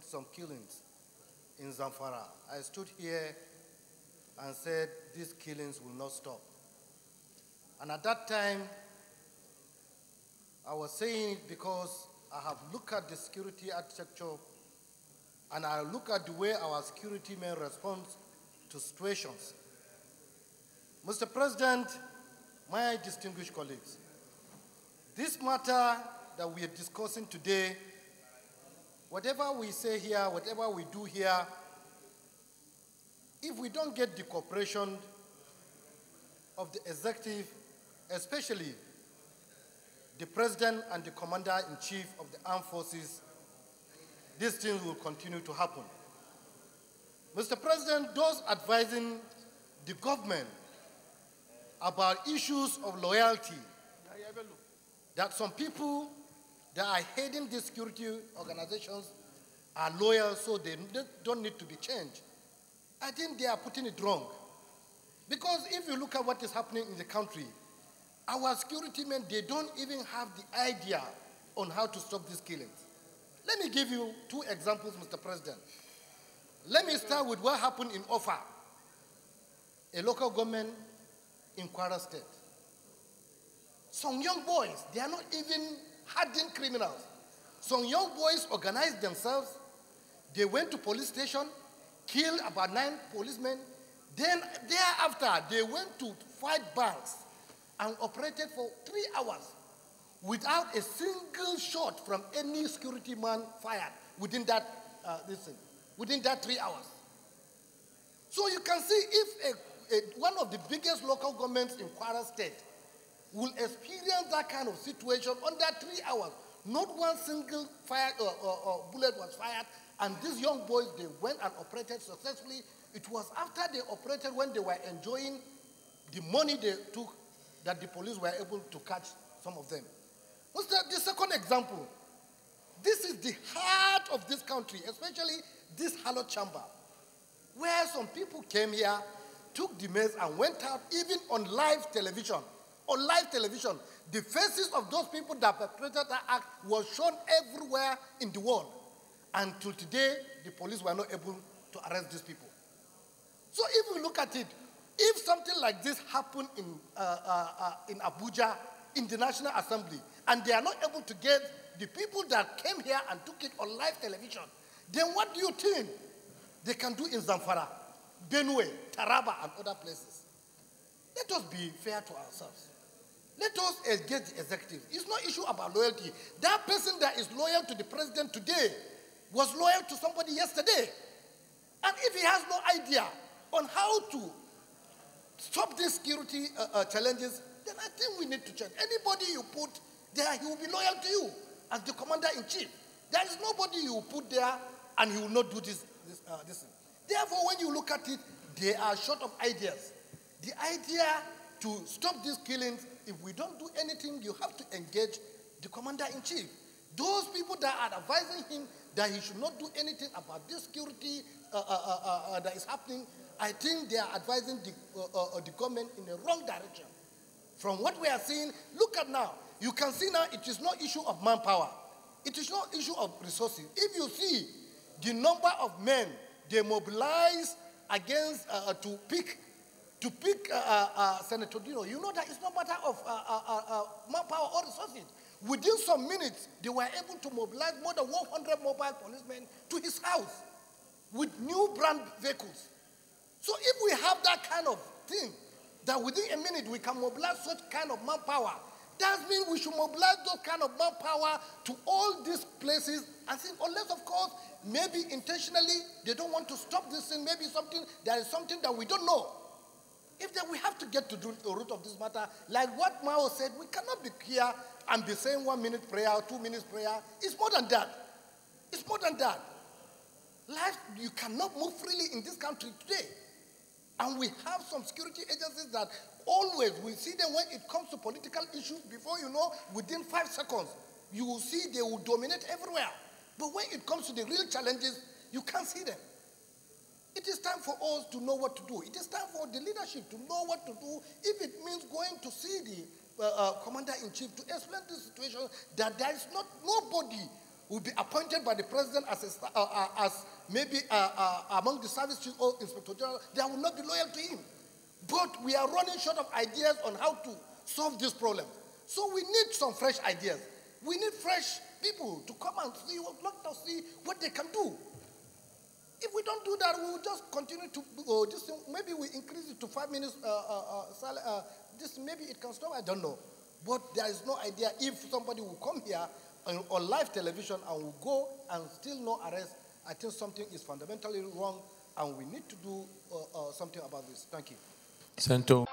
Some killings in Zamfara. I stood here and said these killings will not stop. And at that time, I was saying it because I have looked at the security architecture and I look at the way our security men respond to situations. Mr. President, my distinguished colleagues, this matter that we are discussing today, whatever we say here, whatever we do here, if we don't get the cooperation of the executive, especially the president and the commander-in-chief of the armed forces, these things will continue to happen. Mr. President, those advising the government about issues of loyalty, that some people that are heading these security organizations are loyal, so they don't need to be changed. I think they are putting it wrong. Because if you look at what is happening in the country, our security men, they don't even have the idea on how to stop these killings. Let me give you two examples, Mr. President. Let me start with what happened in Ofa, a local government in Kwara State. Some young boys, they are not even hardened criminals. Some young boys organized themselves. They went to police station, killed about 9 policemen. Then thereafter, they went to fight banks and operated for 3 hours without a single shot from any security man fired within that, within that 3 hours. So you can see if one of the biggest local governments in Kwara State will experience that kind of situation under 3 hours. Not one single bullet was fired, and these young boys, they went and operated successfully. It was after they operated, when they were enjoying the money they took, that the police were able to catch some of them. What's the second example? This is the heart of this country, especially this hallowed chamber, where some people came here, took the mess, and went out even on live television. On live television, the faces of those people that perpetrated that act was shown everywhere in the world. Until today, the police were not able to arrest these people. So if we look at it, if something like this happened in Abuja, in the National Assembly, and they are not able to get the people that came here and took it on live television, then what do you think they can do in Zamfara, Benue, Taraba, and other places? Let us be fair to ourselves. Let us engage the executive. It's no issue about loyalty. That person that is loyal to the president today was loyal to somebody yesterday. And if he has no idea on how to stop these security challenges, then I think we need to change. Anybody you put there, he will be loyal to you as the commander-in-chief. There is nobody you will put there and he will not do this thing. Therefore, when you look at it, they are short of ideas. The idea to stop these killings, if we don't do anything, you have to engage the commander-in-chief. Those people that are advising him that he should not do anything about this security that is happening, I think they are advising the government in the wrong direction. From what we are seeing, look at now. You can see now it is no issue of manpower. It is no issue of resources. If you see the number of men they mobilize against to pick Senator Dino, you know that it's no matter of manpower or resources. Within some minutes, they were able to mobilize more than 100 mobile policemen to his house with new brand vehicles. So if we have that kind of thing, that within a minute we can mobilize such kind of manpower, that means we should mobilize those kind of manpower to all these places, and think, unless, of course, maybe intentionally they don't want to stop this thing, maybe there is something that we don't know. If then we have to get to the root of this matter, like what Mao said, we cannot be here and be saying 1 minute prayer, 2 minutes prayer. It's more than that. It's more than that. Life, you cannot move freely in this country today. And we have some security agencies that always, we see them when it comes to political issues, before you know, within 5 seconds, you will see they will dominate everywhere. But when it comes to the real challenges, you can't see them. is time for us to know what to do. It is time for the leadership to know what to do. If it means going to see the commander-in-chief to explain the situation, that there is nobody will be appointed by the president as maybe among the service chief or inspector general, they will not be loyal to him. But we are running short of ideas on how to solve this problem. So we need some fresh ideas. We need fresh people to come and see what they can do. If we don't do that, we will just continue to maybe we increase it to 5 minutes maybe it can stop, I don't know. But there is no idea if somebody will come here on live television and will go and still no arrest. I think something is fundamentally wrong and we need to do something about this. Thank you. Sento.